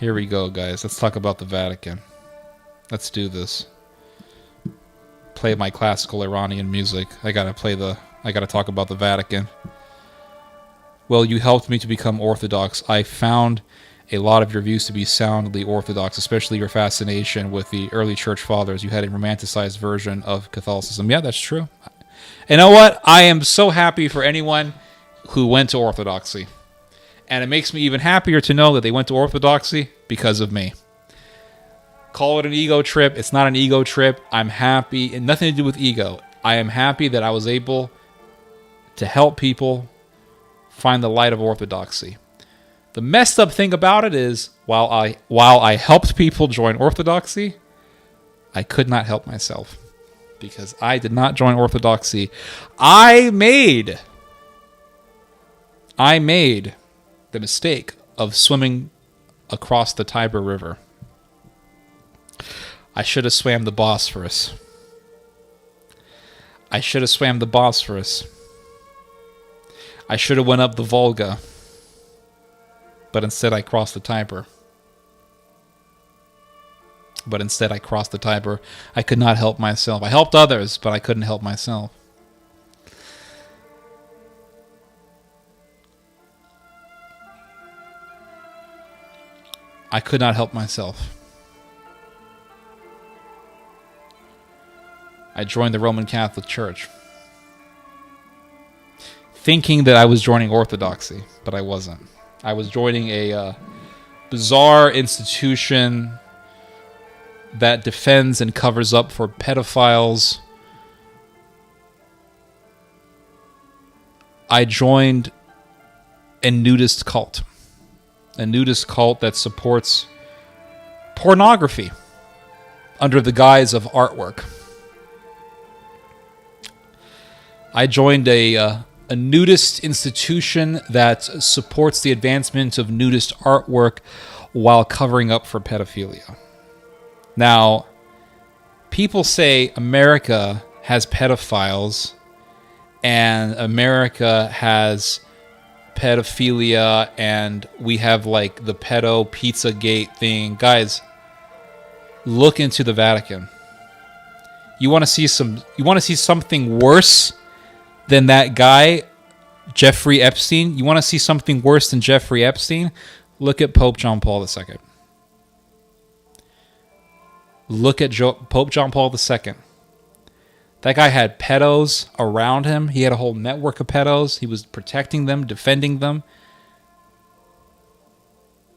Here we go, guys. Let's talk about the Vatican. Let's do this. Play my classical Iranian music. I gotta talk about the Vatican. Well, you helped me to become Orthodox. I found a lot of your views to be soundly Orthodox, especially your fascination with the early church fathers. You had a romanticized version of Catholicism. Yeah, that's true. You know what? I am so happy for anyone who went to Orthodoxy. And it makes me even happier to know that they went to Orthodoxy because of me. Call it an ego trip. It's not an ego trip. I'm happy. And nothing to do with ego. I am happy that I was able to help people find the light of Orthodoxy. The messed up thing about it is, while I helped people join Orthodoxy, I could not help myself. Because I did not join Orthodoxy. I made the mistake of swimming across the Tiber River. I should have swam the Bosphorus. I should have swam the Bosphorus. I should have went up the Volga. But instead I crossed the Tiber. I could not help myself. I helped others, but I couldn't help myself. I could not help myself. I joined the Roman Catholic Church, thinking that I was joining Orthodoxy, but I wasn't. I was joining a bizarre institution that defends and covers up for pedophiles. I joined a nudist cult. A nudist cult that supports pornography under the guise of artwork. I joined a nudist institution that supports the advancement of nudist artwork while covering up for pedophilia. Now, people say America has pedophiles and America has pedophilia and we have like the pedo Pizzagate thing. Guys, look into the Vatican. You want to see something worse than that guy, Jeffrey Epstein? You want to see something worse than Jeffrey Epstein? Look at Pope John Paul II. Look at Pope John Paul II. That guy had pedos around him. He had a whole network of pedos. He was protecting them, defending them.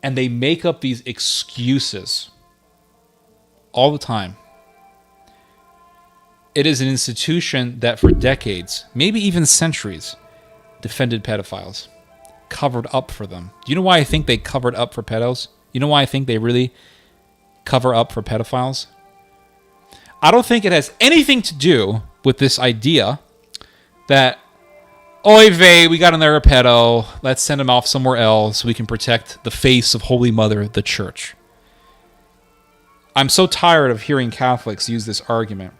And they make up these excuses all the time. It is an institution that for decades, maybe even centuries, defended pedophiles, covered up for them. Do you know why I think they covered up for pedos? You know why I think they really cover up for pedophiles? I don't think it has anything to do with this idea that, oy vey, we got another pedo, let's send him off somewhere else so we can protect the face of Holy Mother, the Church. I'm so tired of hearing Catholics use this argument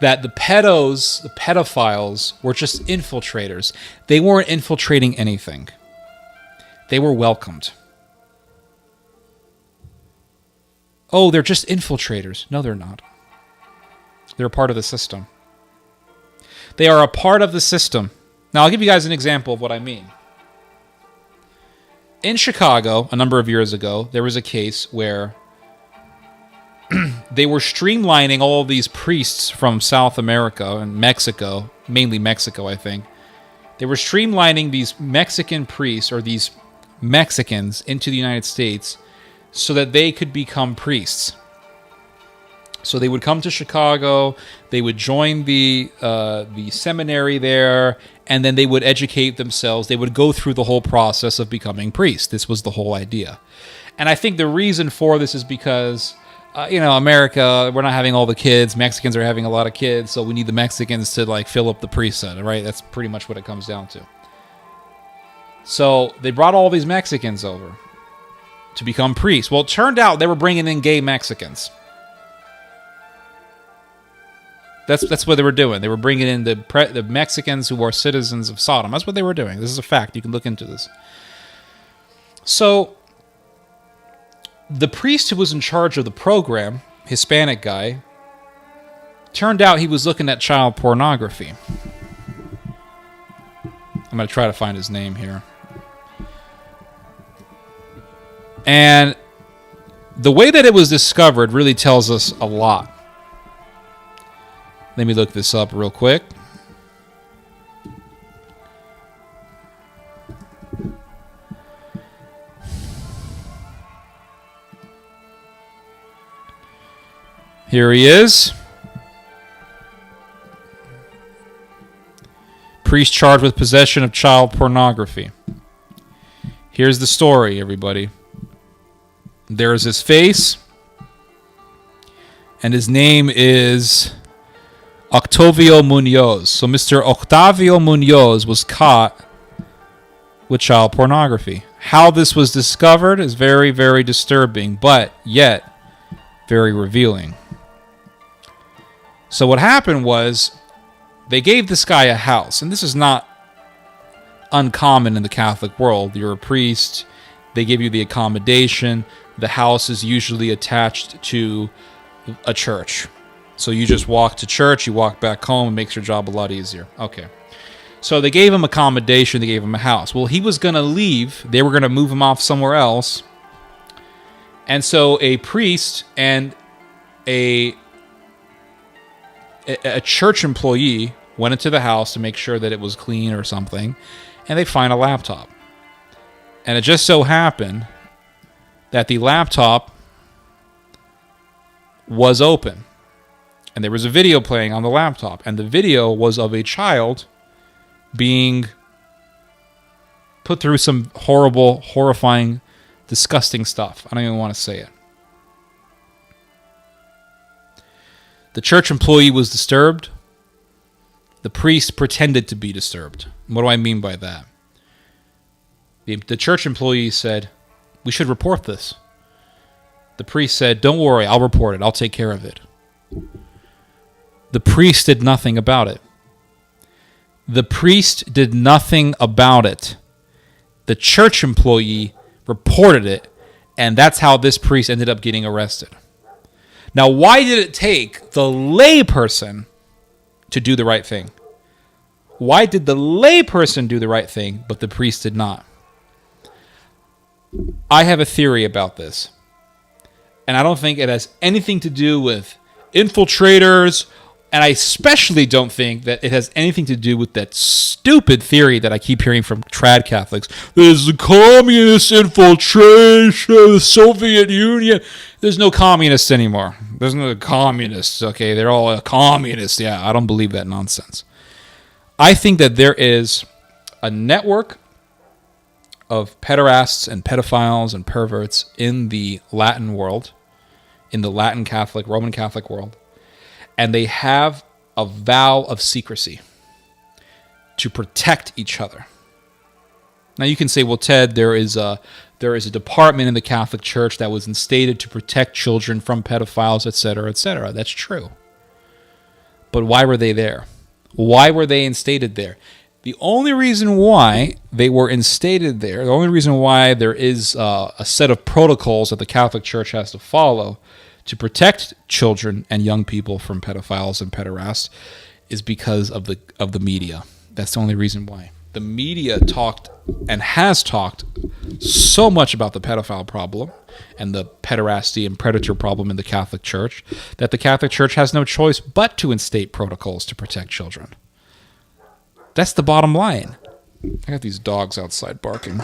that the pedophiles were just infiltrators. They weren't infiltrating anything. They were welcomed. Oh, they're just infiltrators. No, they're not. They're a part of the system. They are a part of the system. Now, I'll give you guys an example of what I mean. In Chicago, a number of years ago, there was a case where they were streamlining all of these priests from South America and Mexico, mainly Mexico, I think. They were streamlining these Mexican priests or these Mexicans into the United States so that they could become priests. So they would come to Chicago, they would join the seminary there, and then they would educate themselves. They would go through the whole process of becoming priests. This was the whole idea. And I think the reason for this is because, America, we're not having all the kids. Mexicans are having a lot of kids, so we need the Mexicans to like fill up the priesthood, right? That's pretty much what it comes down to. So they brought all these Mexicans over to become priests. Well, it turned out they were bringing in gay Mexicans. That's what they were doing. They were bringing in the Mexicans who are citizens of Sodom. That's what they were doing. This is a fact. You can look into this. So the priest who was in charge of the program, Hispanic guy, turned out he was looking at child pornography. I'm going to try to find his name here. And the way that it was discovered really tells us a lot. Let me look this up real quick. Here he is. Priest charged with possession of child pornography. Here's the story, everybody. There's his face, and his name is Octavio Munoz. So Mr. Octavio Munoz was caught with child pornography. How this was discovered is very, very disturbing, but yet very revealing. So what happened was they gave this guy a house, and this is not uncommon in the Catholic world. You're a priest, they give you the accommodation. The house is usually attached to a church. So you just walk to church, you walk back home, it makes your job a lot easier. Okay. So they gave him accommodation, they gave him a house. Well, he was going to leave. They were going to move him off somewhere else. And so a priest and a church employee went into the house to make sure that it was clean or something, and they find a laptop. And it just so happened that the laptop was open, and there was a video playing on the laptop, and the video was of a child being put through some horrible, horrifying, disgusting stuff. I don't even want to say it. The church employee was disturbed. The priest pretended to be disturbed. What do I mean by that? The church employee said, "We should report this." The priest said, "Don't worry, I'll report it. I'll take care of it." The priest did nothing about it. The priest did nothing about it. The church employee reported it, and that's how this priest ended up getting arrested. Now, why did it take the lay person to do the right thing? Why did the lay person do the right thing, but the priest did not? I have a theory about this, and I don't think it has anything to do with infiltrators, and I especially don't think that it has anything to do with that stupid theory that I keep hearing from trad Catholics. There's the communist infiltration of the Soviet Union. There's no communists anymore. There's no communists, okay? They're all communists. Yeah, I don't believe that nonsense. I think that there is a network of pederasts and pedophiles and perverts in the Latin world, in the Latin Catholic, Roman Catholic world, and they have a vow of secrecy to protect each other. Now you can say, well, Ted, there is a department in the Catholic Church that was instated to protect children from pedophiles, etc., etc. That's true. But why were they there? Why were they instated there? The only reason why they were instated there, the only reason why there is a set of protocols that the Catholic Church has to follow to protect children and young people from pedophiles and pederasts is because of the media. That's the only reason why. The media talked and has talked so much about the pedophile problem and the pederasty and predator problem in the Catholic Church that the Catholic Church has no choice but to instate protocols to protect children. That's the bottom line. I got these dogs outside barking.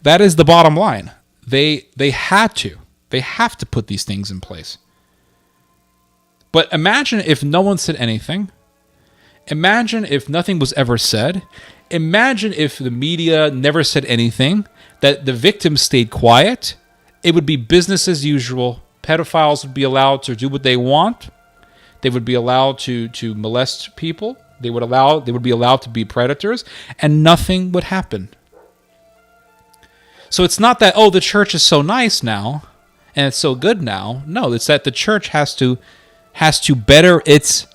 That is the bottom line. They had to. They have to put these things in place. But imagine if no one said anything. Imagine if nothing was ever said. Imagine if the media never said anything, that the victims stayed quiet. It would be business as usual. Pedophiles would be allowed to do what they want. They would be allowed to molest people. They would be allowed to be predators, and nothing would happen. So it's not that, oh, the church is so nice now and it's so good now. No, it's that the church has to better its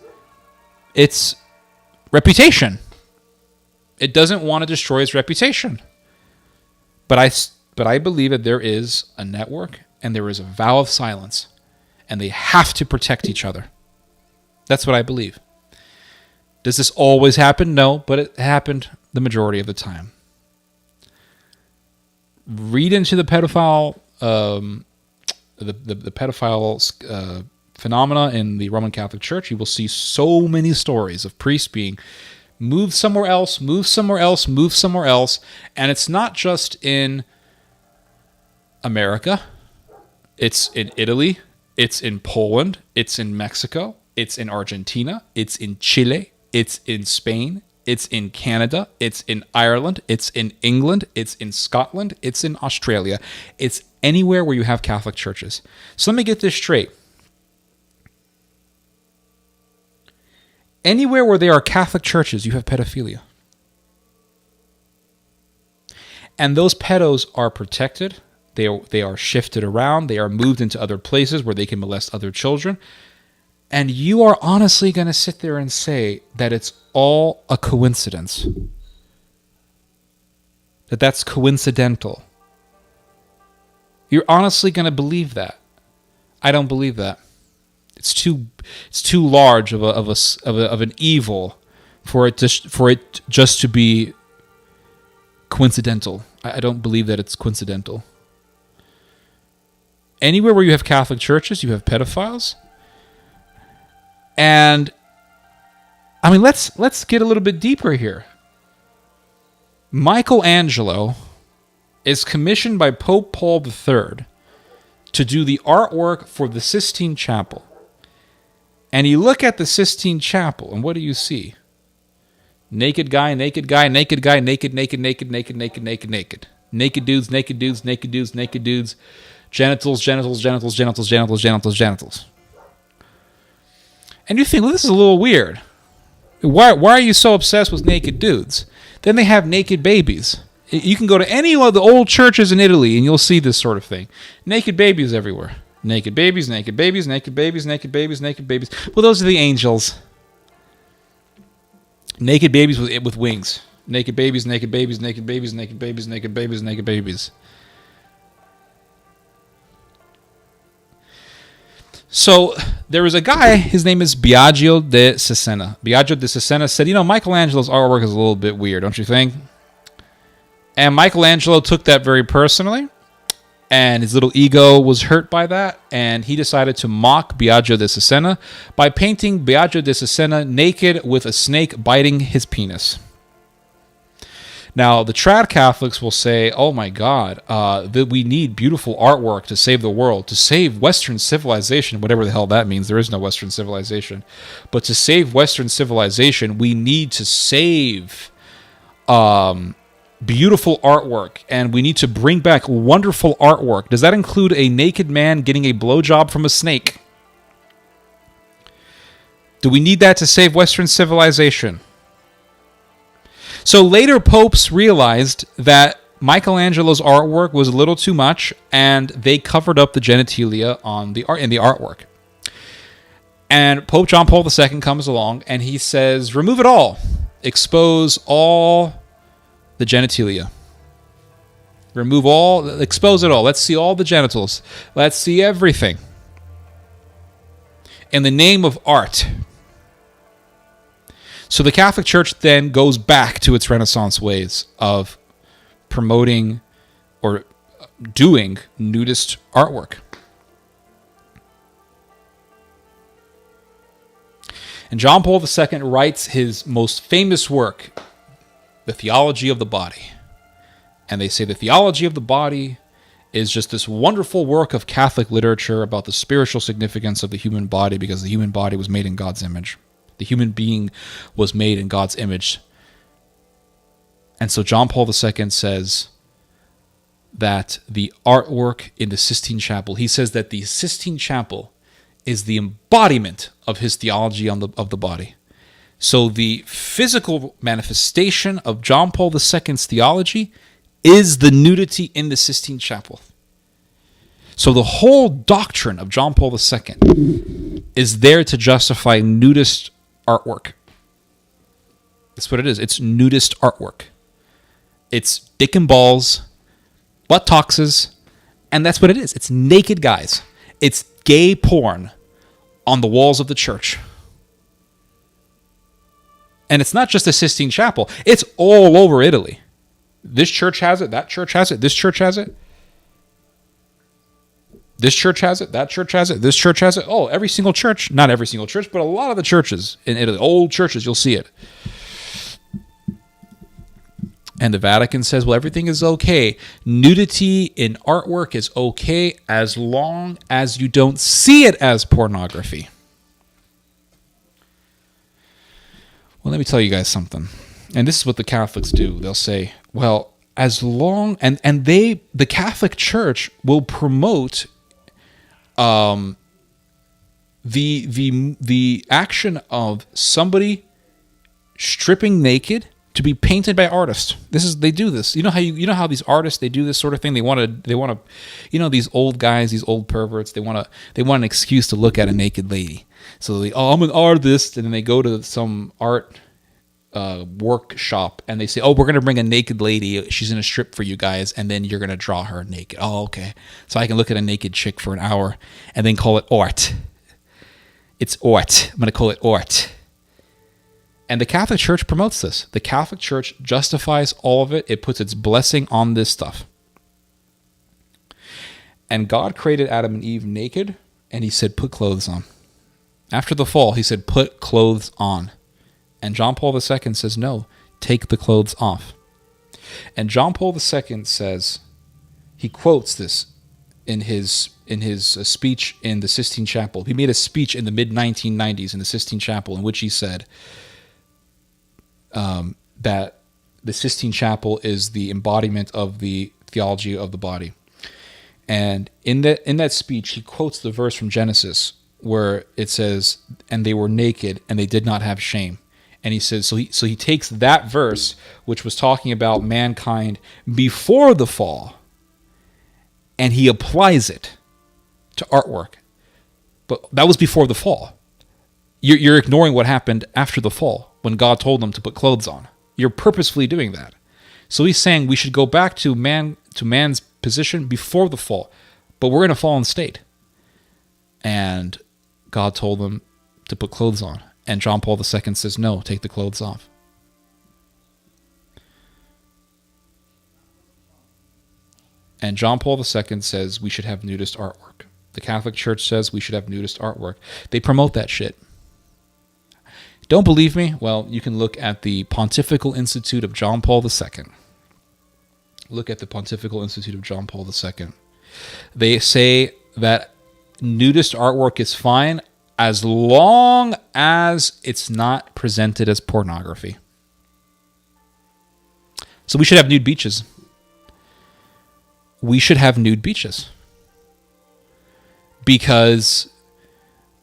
reputation. It doesn't want to destroy its reputation. But I believe that there is a network and there is a vow of silence, and they have to protect each other. That's what I believe. Does this always happen? No, but it happened the majority of the time. Read into the pedophile, the pedophile phenomena in the Roman Catholic Church. You will see so many stories of priests being moved somewhere else, moved somewhere else, moved somewhere else, and it's not just in America. It's in Italy. It's in Poland. It's in Mexico. It's in Argentina. It's in Chile. It's in Spain. It's in Canada. It's in Ireland. It's in England. It's in Scotland. It's in Australia. It's anywhere where you have Catholic churches. So let me get this straight. Anywhere where there are Catholic churches, you have pedophilia. And those pedos are protected. They are shifted around. They are moved into other places where they can molest other children. And you are honestly going to sit there and say that it's all a coincidence. That's coincidental. You're honestly going to believe that. I don't believe that. It's too large of an evil for it just to be coincidental. I don't believe that it's coincidental. Anywhere where you have Catholic churches, you have pedophiles. And I mean, let's get a little bit deeper here. Michelangelo is commissioned by Pope Paul III to do the artwork for the Sistine Chapel. And you look at the Sistine Chapel, and what do you see? Naked guy, naked guy, naked guy, naked, naked, naked, naked, naked, naked, naked. Naked dudes, naked dudes, naked dudes, naked dudes. Genitals, genitals, genitals, genitals, genitals, genitals, genitals. And you think, well, this is a little weird. Why are you so obsessed with naked dudes? Then they have naked babies. You can go to any of the old churches in Italy, and you'll see this sort of thing. Naked babies everywhere. Naked babies, naked babies, naked babies, naked babies, naked babies. Well, those are the angels. Naked babies with wings. Naked babies, naked babies, naked babies, naked babies, naked babies, naked babies. So there was a guy, his name is Biagio de Cesena. Biagio de Cesena said, Michelangelo's artwork is a little bit weird, don't you think? And Michelangelo took that very personally. And his little ego was hurt by that, and he decided to mock Biagio de Cesena by painting Biagio de Cesena naked with a snake biting his penis. Now, the trad Catholics will say, oh my God, that we need beautiful artwork to save the world, to save Western civilization, whatever the hell that means. There is no Western civilization. But to save Western civilization, we need to save beautiful artwork, and we need to bring back wonderful artwork. Does that include a naked man getting a blowjob from a snake? Do we need that to save Western civilization? So later popes realized that Michelangelo's artwork was a little too much, and they covered up the genitalia in the artwork. And Pope John Paul II comes along, and he says, remove it all. Expose all the genitalia. Expose it all. Let's see all the genitals. Let's see everything. In the name of art. So the Catholic Church then goes back to its Renaissance ways of promoting or doing nudist artwork. And John Paul II writes his most famous work, The Theology of the Body. And they say the theology of the body is just this wonderful work of Catholic literature about the spiritual significance of the human body, because the human body was made in God's image. The human being was made in God's image. And so John Paul II says that the artwork in the Sistine Chapel, he says that the Sistine Chapel is the embodiment of his theology of the body. So the physical manifestation of John Paul II's theology is the nudity in the Sistine Chapel. So the whole doctrine of John Paul II is there to justify nudist artwork. That's what it is. It's nudist artwork. It's dick and balls, buttocks, and that's what it is. It's naked guys. It's gay porn on the walls of the church. And it's not just the Sistine Chapel. It's all over Italy. This church has it. That church has it. This church has it. This church has it. That church has it. This church has it. Oh, every single church. Not every single church, but a lot of the churches in Italy, old churches, you'll see it. And the Vatican says, well, everything is okay. Nudity in artwork is okay as long as you don't see it as pornography. Well, let me tell you guys something. And this is what the Catholics do. They'll say, well, as long... And the Catholic Church will promote the action of somebody stripping naked to be painted by artists. They do this. You know how these artists, they do this sort of thing. They want to, these old guys, these old perverts. They want an excuse to look at a naked lady. So I'm an artist, and then they go to some art workshop and they say, we're going to bring a naked lady. She's going to strip for you guys, and then you're going to draw her naked. Oh, okay. So I can look at a naked chick for an hour and then call it art. It's art. I'm going to call it art. And the Catholic Church promotes this. The Catholic Church justifies all of it. It puts its blessing on this stuff. And God created Adam and Eve naked, and he said, put clothes on. After the fall, he said, put clothes on. And John Paul II says, no, take the clothes off. And John Paul II says, he quotes this in his speech in the Sistine Chapel. He made a speech in the mid-1990s in the Sistine Chapel in which he said that the Sistine Chapel is the embodiment of the theology of the body. And in that speech, he quotes the verse from Genesis where it says, and they were naked and they did not have shame. And he says, so he takes that verse, which was talking about mankind before the fall, and he applies it to artwork. But that was before the fall. You're ignoring what happened after the fall, when God told them to put clothes on. You're purposefully doing that. So he's saying we should go back to man's position before the fall, but we're in a fallen state. And God told them to put clothes on. And John Paul II says, no, take the clothes off. And John Paul II says we should have nudist artwork. The Catholic Church says we should have nudist artwork. They promote that shit. Don't believe me? Well, you can look at the Pontifical Institute of John Paul II. Look at the Pontifical Institute of John Paul II. They say that nudist artwork is fine as long as it's not presented as pornography. So we should have nude beaches. We should have nude beaches. Because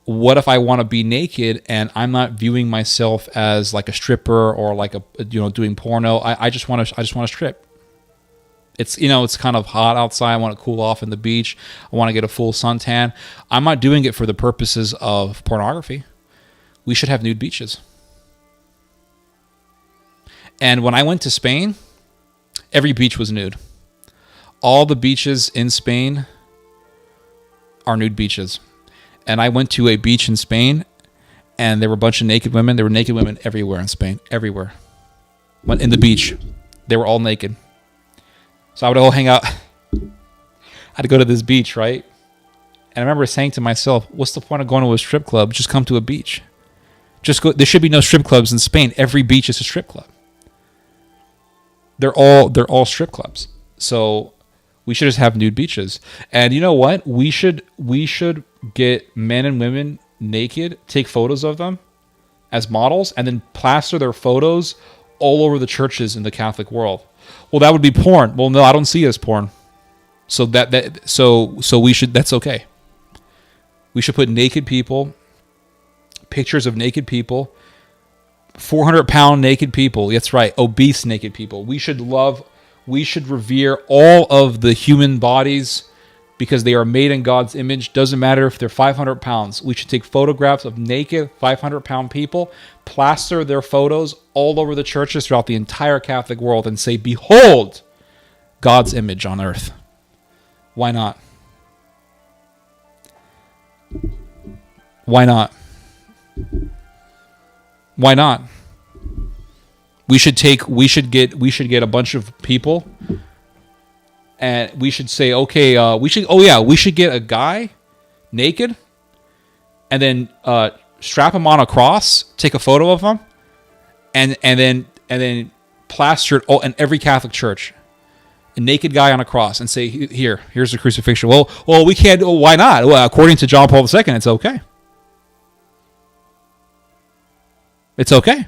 what if I want to be naked and I'm not viewing myself as like a stripper or like doing porno? I just want to strip. It's kind of hot outside. I want to cool off in the beach. I want to get a full suntan. I'm not doing it for the purposes of pornography. We should have nude beaches. And when I went to Spain, every beach was nude. All the beaches in Spain are nude beaches. And I went to a beach in Spain, and there were a bunch of naked women. There were naked women everywhere in Spain. Everywhere. In the beach. They were all naked. So I would all hang out. I'd go to this beach, right? And I remember saying to myself, what's the point of going to a strip club? Just come to a beach. Just go. There should be no strip clubs in Spain. Every beach is a strip club. They're all strip clubs. So we should just have nude beaches. And you know what? We should get men and women naked, take photos of them as models, and then plaster their photos all over the churches in the Catholic world. Well, that would be porn. Well, no, I don't see it as porn. So so we should. That's okay. We should put naked people, pictures of naked people, 400-pound naked people. That's right, obese naked people. We should revere all of the human bodies because they are made in God's image. Doesn't matter if they're 500 pounds. We should take photographs of naked 500-pound people, plaster their photos all over the churches throughout the entire Catholic world, and say, behold, God's image on earth. Why not? Why not? Why not? We should get a bunch of people, and we should say, okay, we should get a guy naked, and then strap him on a cross, take a photo of him, and then plaster it all in every Catholic church. A naked guy on a cross, and say, here's the crucifixion. Well, we can't. Well, why not? Well, according to John Paul II, it's okay. It's okay.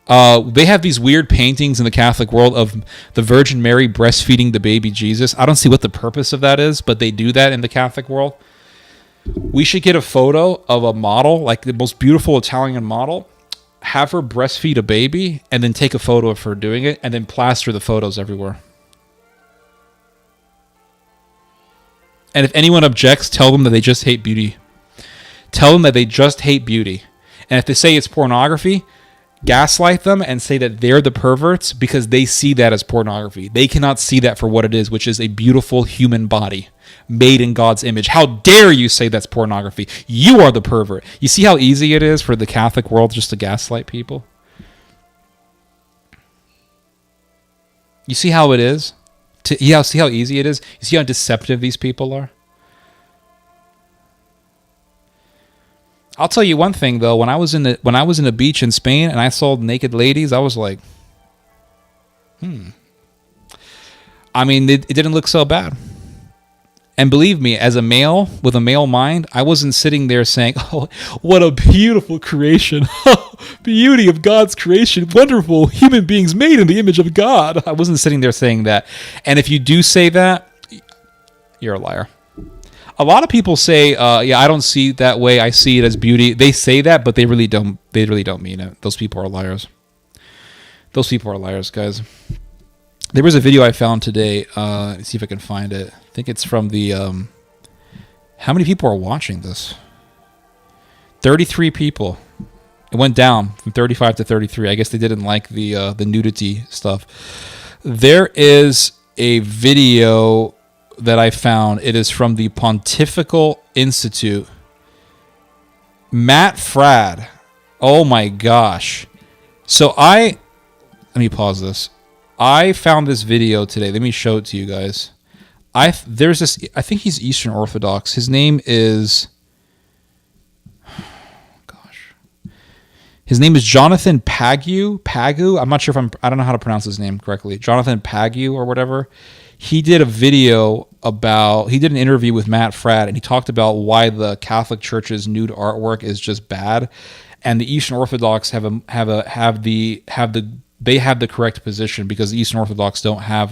They have these weird paintings in the Catholic world of the Virgin Mary breastfeeding the baby Jesus. I don't see what the purpose of that is, but they do that in the Catholic world. We should get a photo of a model, like the most beautiful Italian model, have her breastfeed a baby, and then take a photo of her doing it, and then plaster the photos everywhere. And if anyone objects, tell them that they just hate beauty. Tell them that they just hate beauty. And if they say it's pornography, gaslight them and say that they're the perverts because they see that as pornography. They cannot see that for what it is, which is a beautiful human body made in God's image. How dare you say that's pornography? You are the pervert. You see how easy it is for the Catholic world just to gaslight people? You see how it is? See how easy it is? You see how deceptive these people are? I'll tell you one thing though. When I was in the beach in Spain and I saw naked ladies, I was like, I mean, it didn't look so bad. And believe me, as a male with a male mind, I wasn't sitting there saying, "Oh, what a beautiful creation! Beauty of God's creation! Wonderful human beings made in the image of God." I wasn't sitting there saying that. And if you do say that, you're a liar. A lot of people say, "Yeah, I don't see it that way. I see it as beauty." They say that, but they really don't. They really don't mean it. Those people are liars. Those people are liars, guys. There was a video I found today. Let's see if I can find it. I think it's from the. How many people are watching this? 33 people. It went down from 35 to 33. I guess they didn't like the nudity stuff. There is a video that I found. It is from the Pontifical Institute. Matt Fradd. Oh my gosh. So let me pause this. I found this video today. Let me show it to you guys. There's this. I think he's Eastern Orthodox. His name is. Gosh. His name is Jonathan Pagu. I'm not sure if I don't know how to pronounce his name correctly. Jonathan Pagu or whatever. He did a video he did an interview with Matt Fradd, and he talked about why the Catholic Church's nude artwork is just bad, and the Eastern Orthodox have the correct position because the Eastern Orthodox don't have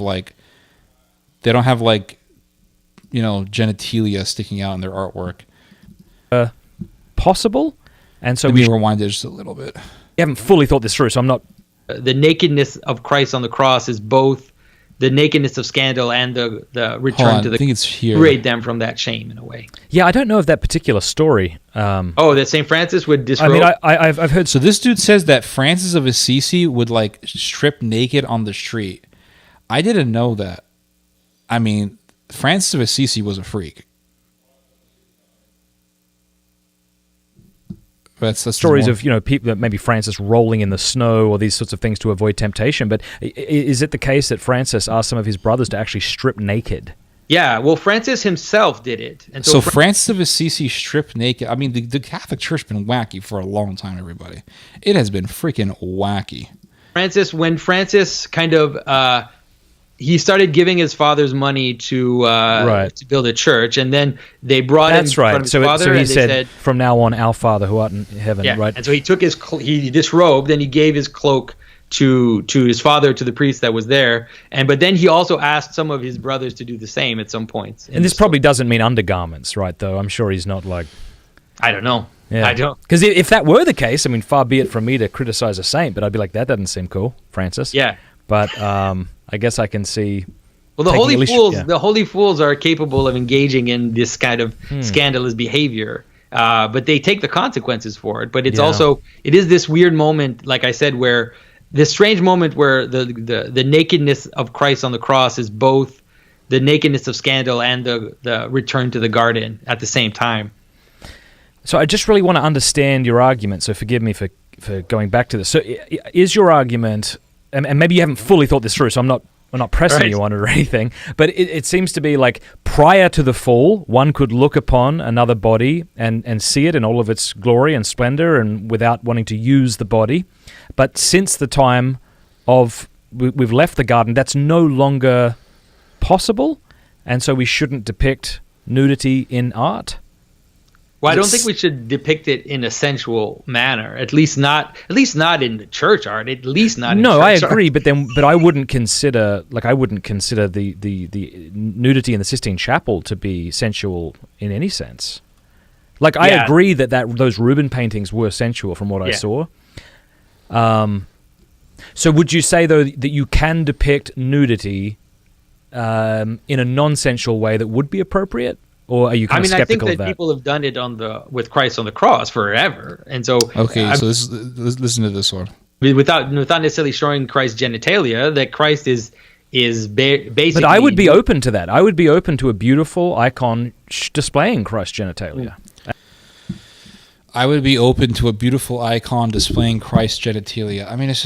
genitalia sticking out in their artwork. Possible, and so let me rewind it just a little bit. We haven't fully thought this through, so I'm not. The nakedness of Christ on the cross is both the nakedness of scandal and the return to the. I think it's here. Liberate them from that shame in a way. Yeah, I don't know of that particular story. That St. Francis would disrobe. I mean, I've heard. So this dude says that Francis of Assisi would strip naked on the street. I didn't know that. I mean, Francis of Assisi was a freak. That's stories of people, maybe Francis rolling in the snow or these sorts of things to avoid temptation. But is it the case that Francis asked some of his brothers to actually strip naked? Yeah, well, Francis himself did it. And so Francis of Assisi stripped naked. I mean, the Catholic Church has been wacky for a long time, everybody. It has been freaking wacky. When Francis kind of he started giving his father's money to build a church, and then they brought him in front of his father. So he said, "From now on, our Father who art in heaven." Yeah, right. And so he took he disrobed, and he gave his cloak to his father, to the priest that was there, but then he also asked some of his brothers to do the same at some points. And this probably doesn't mean undergarments, right? Though I'm sure he's not like. I don't know. Yeah. I don't. Because if that were the case, I mean, far be it from me to criticize a saint, but I'd be like, that doesn't seem cool, Francis. Yeah. But I guess I can see Well, the holy fools are capable of engaging in this kind of scandalous behavior, but they take the consequences for it. But it's also, it is this weird moment, like I said, where this strange moment where the nakedness of Christ on the cross is both the nakedness of scandal and the return to the garden at the same time. So I just really want to understand your argument, so forgive me for going back to this. So is your argument, and maybe you haven't fully thought this through, so I'm not pressing you on it or anything, but it seems to be like prior to the fall, one could look upon another body and see it in all of its glory and splendor and without wanting to use the body. But since the time of we've left the garden, that's no longer possible, and so we shouldn't depict nudity in art? Well, I don't think we should depict it in a sensual manner. At least not in the church art. At least not. No, in I church agree. art. But I wouldn't consider the nudity in the Sistine Chapel to be sensual in any sense. Like I agree that those Rubens paintings were sensual from what I saw. So would you say though that you can depict nudity in a non-sensual way that would be appropriate? Or are you kind of skeptical of that? I think that people have done it with Christ on the cross forever, and so listen to this one. Without necessarily showing Christ's genitalia, that Christ is basically. But I would be open to that. I would be open to a beautiful icon displaying Christ's genitalia. I would be open to a beautiful icon displaying Christ's genitalia. I mean, it's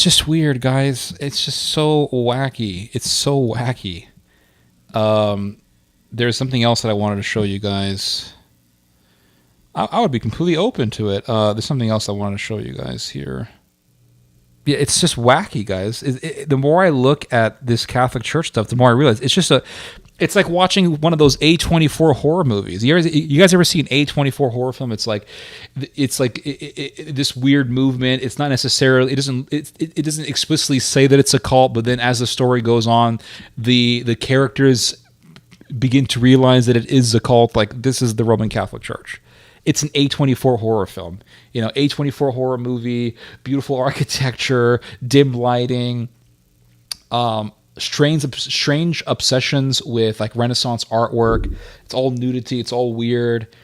just weird, guys. It's just so wacky. It's so wacky. There's something else that I wanted to show you guys. I would be completely open to it. There's something else I wanted to show you guys here. Yeah, it's just wacky, guys. The more I look at this Catholic Church stuff, the more I realize it's like watching one of those A24 horror movies. You guys ever see an A24 horror film? It's like this weird movement. It's not necessarily. It doesn't explicitly say that it's a cult, but then as the story goes on, the characters begin to realize that it is a cult. Like, this is the Roman Catholic Church. It's an A24 horror film. A24 horror movie, beautiful architecture, dim lighting, strange obsessions with like Renaissance artwork. It's all nudity. It's all weird.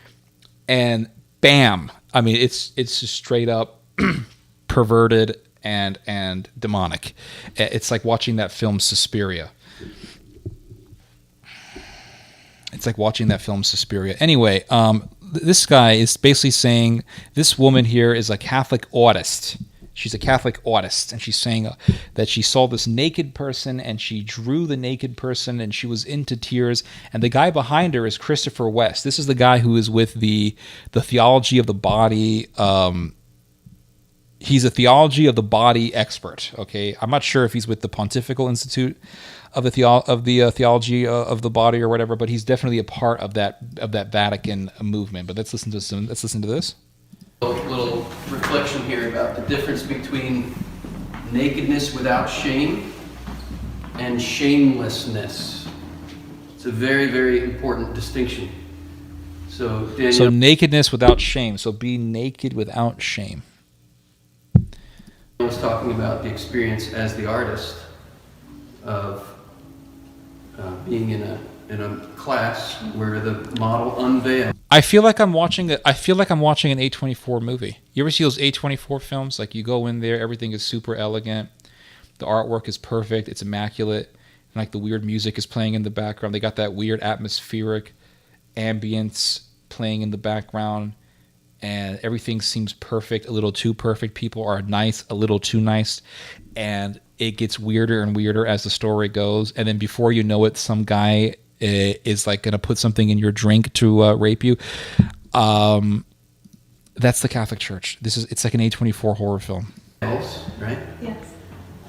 And bam. I mean, it's just straight up perverted and demonic. It's like watching that film Suspiria. Anyway, this guy is basically saying this woman here is a Catholic artist. She's a Catholic artist, and she's saying that she saw this naked person, and she drew the naked person, and she was into tears. And the guy behind her is Christopher West. This is the guy who is with the theology of the body. He's a theology of the body expert. Okay, I'm not sure if he's with the Pontifical Institute of the theology of the body or whatever, but he's definitely a part of that Vatican movement. But let's listen to this. A little reflection here about the difference between nakedness without shame and shamelessness. It's a very, very important distinction. So nakedness without shame. So be naked without shame. I was talking about the experience as the artist of being in a class where the model unveiled. I feel like I'm watching an A24 movie. You ever see those A24 films? Like, you go in there, everything is super elegant, the artwork is perfect, it's immaculate, and like the weird music is playing in the background. They got that weird atmospheric ambience playing in the background, and everything seems perfect, a little too perfect. People are nice, a little too nice, and it gets weirder and weirder as the story goes. And then before you know it, some guy is like going to put something in your drink to rape you. That's the Catholic Church. It's like an A24 horror film. Right? Yes.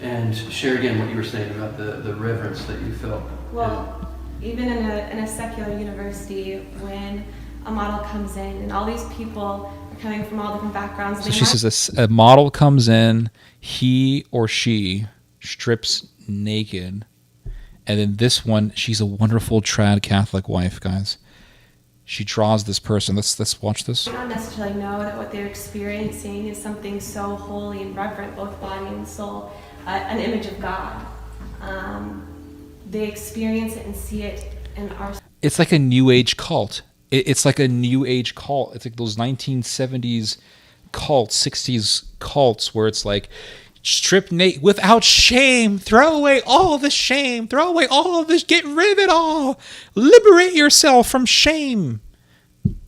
And share again what you were saying about the reverence that you felt. Well, even in a secular university, when a model comes in and all these people are coming from all different backgrounds. So she says a model comes in, he or she strips naked, and then this one, she's a wonderful trad Catholic wife, guys. She draws this person. Let's watch this. They don't necessarily know that what they're experiencing is something so holy and reverent, both body and soul, an image of God. they experience it and see it and are. It's like a New Age cult. It's like a New Age cult. It's like those 1970s cults, 60s cults where it's like strip naked without shame, throw away all the shame, throw away all of this, get rid of it all, liberate yourself from shame.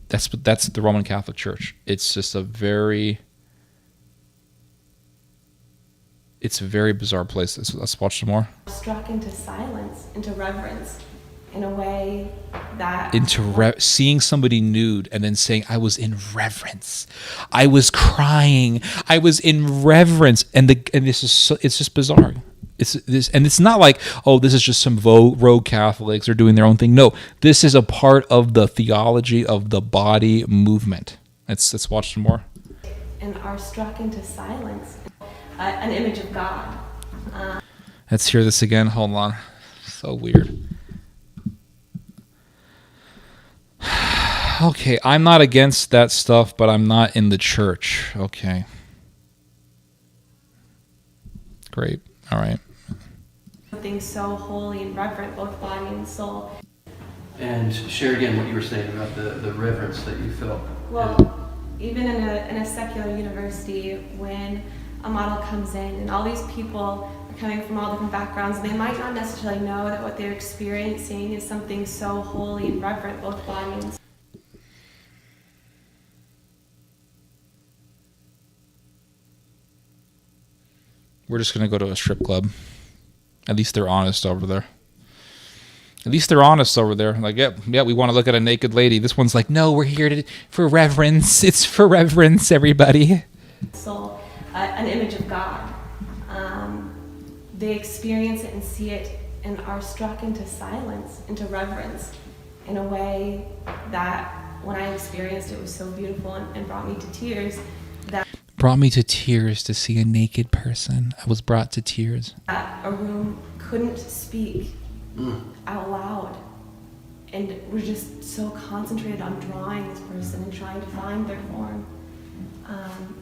That's the Roman Catholic Church. It's just a very bizarre place. Let's watch some more. Struck into silence, into reverence, in a way that seeing somebody nude and then saying, I was in reverence, I was crying, I was in reverence, and this is it's just bizarre. It's not like, oh, this is just some rogue Catholics are doing their own thing. No, this is a part of the theology of the body movement. Let's watch some more. And are struck into silence, an image of God. Let's hear this again. Hold on. So weird. Okay, I'm not against that stuff, but I'm not in the church. Okay. Great. All right. Something so holy and reverent, both body and soul. And share again what you were saying about the reverence that you felt. Well, even in a secular university, when a model comes in and all these people are coming from all different backgrounds, and they might not necessarily know that what they're experiencing is something so holy and reverent, both body and soul. We're just going to go to a strip club. At least they're honest over there. Like, yeah, we want to look at a naked lady. This one's like, no, we're here for reverence. It's for reverence, everybody. Soul, an image of God. They experience it and see it and are struck into silence, into reverence, in a way that when I experienced it was so beautiful and brought me to tears. Brought me to tears to see a naked person. I was brought to tears. A room couldn't speak out loud, and we're just so concentrated on drawing this person and trying to find their form.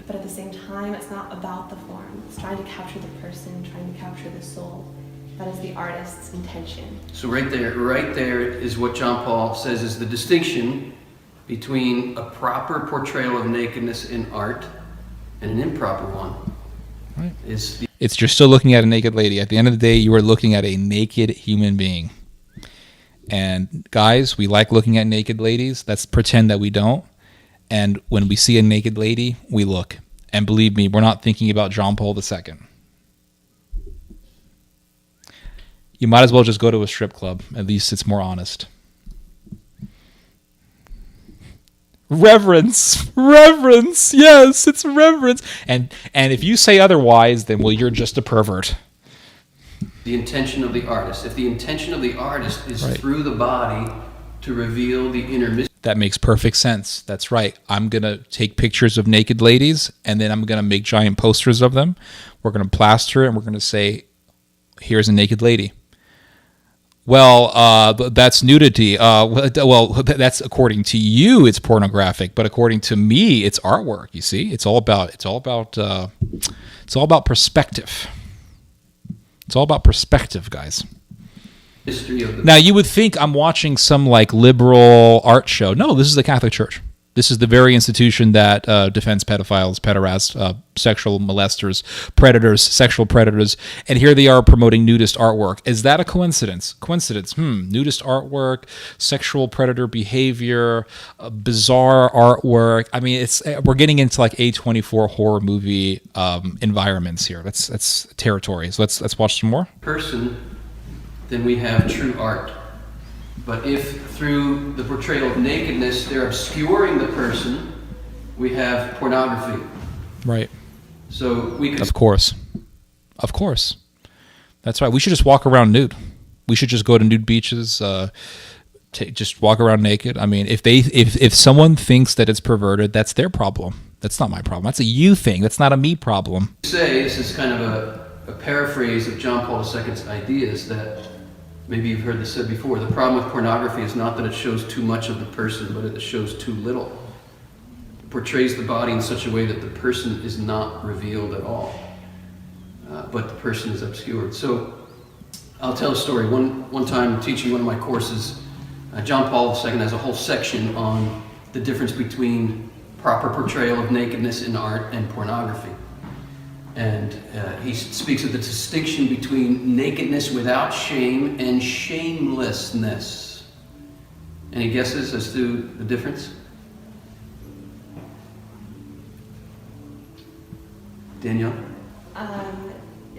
But at the same time, it's not about the form. It's trying to capture the person, trying to capture the soul. That is the artist's intention. So right there is what John Paul says is the distinction between a proper portrayal of nakedness in art and an improper one. Right. It's you're still looking at a naked lady. At the end of the day, you are looking at a naked human being. And guys, we like looking at naked ladies. Let's pretend that we don't. And when we see a naked lady, we look. And believe me, we're not thinking about John Paul II. You might as well just go to a strip club. At least it's more honest. Reverence, yes, it's reverence. And if you say otherwise, then well, you're just a pervert. The intention of the artist. If the intention of the artist is through the body to reveal the inner mystery. That makes perfect sense. That's right. I'm going to take pictures of naked ladies, and then I'm going to make giant posters of them. We're going to plaster it, and we're going to say, here's a naked lady. Well, that's nudity. Well, that's according to you, it's pornographic, but according to me, it's artwork. You see, it's all about perspective. It's all about perspective, guys. Now, you would think I'm watching some like liberal art show. No, this is the Catholic Church. This is the very institution that defends pedophiles, pederasts, sexual molesters, predators, sexual predators, and here they are promoting nudist artwork. Is that a coincidence? Nudist artwork, sexual predator behavior, bizarre artwork. I mean, we're getting into like A24 horror movie environments here. That's territory. So let's watch some more. Person, then we have true art. But if through the portrayal of nakedness they're obscuring the person, we have pornography. Right. So we could. Of course. That's right. We should just walk around nude. We should just go to nude beaches. Just walk around naked. I mean, if someone thinks that it's perverted, that's their problem. That's not my problem. That's a you thing. That's not a me problem. Say this is kind of a paraphrase of John Paul II's ideas that. Maybe you've heard this said before. The problem with pornography is not that it shows too much of the person, but it shows too little. It portrays the body in such a way that the person is not revealed at all, but the person is obscured. So I'll tell a story. One time teaching one of my courses, John Paul II has a whole section on the difference between proper portrayal of nakedness in art and pornography. And he speaks of the distinction between nakedness without shame and shamelessness. Any guesses as to the difference? Danielle?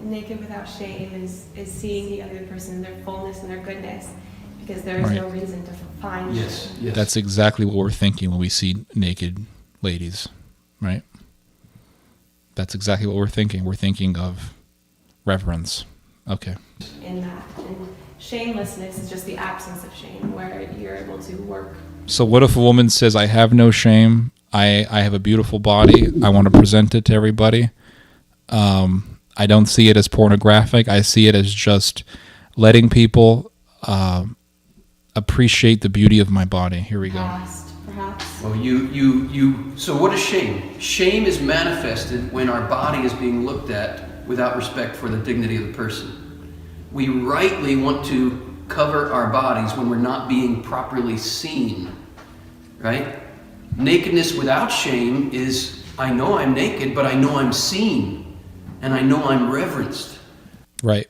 Naked without shame is seeing the other person in their fullness and their goodness, because there is no reason to find Yes. That's exactly what we're thinking when we see naked ladies, right? That's exactly what we're thinking. We're thinking of reverence. Okay. in that. And shamelessness is just the absence of shame, where you're able to work. So what if a woman says, I have no shame, I have a beautiful body, I want to present it to everybody. I don't see it as pornographic. I see it as just letting people appreciate the beauty of my body. Here we go. Perhaps. Well, so what is shame? Shame is manifested when our body is being looked at without respect for the dignity of the person. We rightly want to cover our bodies when we're not being properly seen, right? Nakedness without shame is, I know I'm naked, but I know I'm seen, and I know I'm reverenced. Right.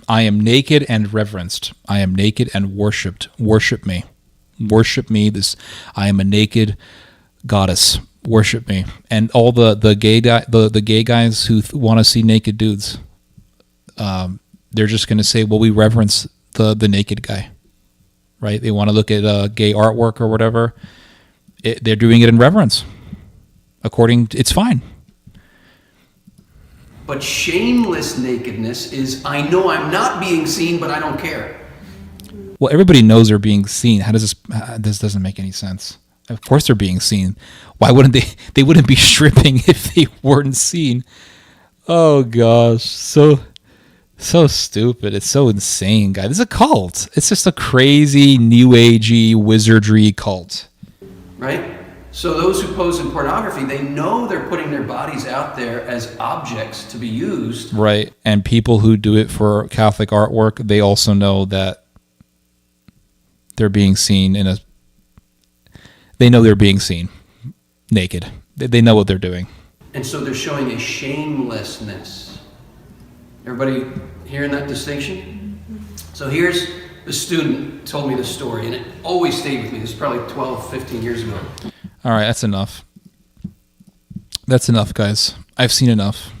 I am naked and reverenced. I am naked and worshipped. Worship me. Worship me. I am a naked goddess. Worship me. And all the gay guys who want to see naked dudes, they're just going to say, well, we reverence the naked guy, right? They want to look at gay artwork or whatever. They're doing it in reverence. It's fine. But shameless nakedness is, I know I'm not being seen, but I don't care. Well, everybody knows they're being seen. How does this doesn't make any sense. Of course they're being seen. Why wouldn't they wouldn't be stripping if they weren't seen. Oh gosh, so stupid. It's so insane, guys. It's a cult. It's just a crazy new agey wizardry cult. Right? So those who pose in pornography, they know they're putting their bodies out there as objects to be used. Right. And people who do it for Catholic artwork, they also know that they're being seen they know they're being seen naked. They know what they're doing. And so they're showing a shamelessness. Everybody hearing that distinction? So here's the student told me this story, and it always stayed with me. This is probably 12, 15 years ago. All right, that's enough. That's enough, guys. I've seen enough.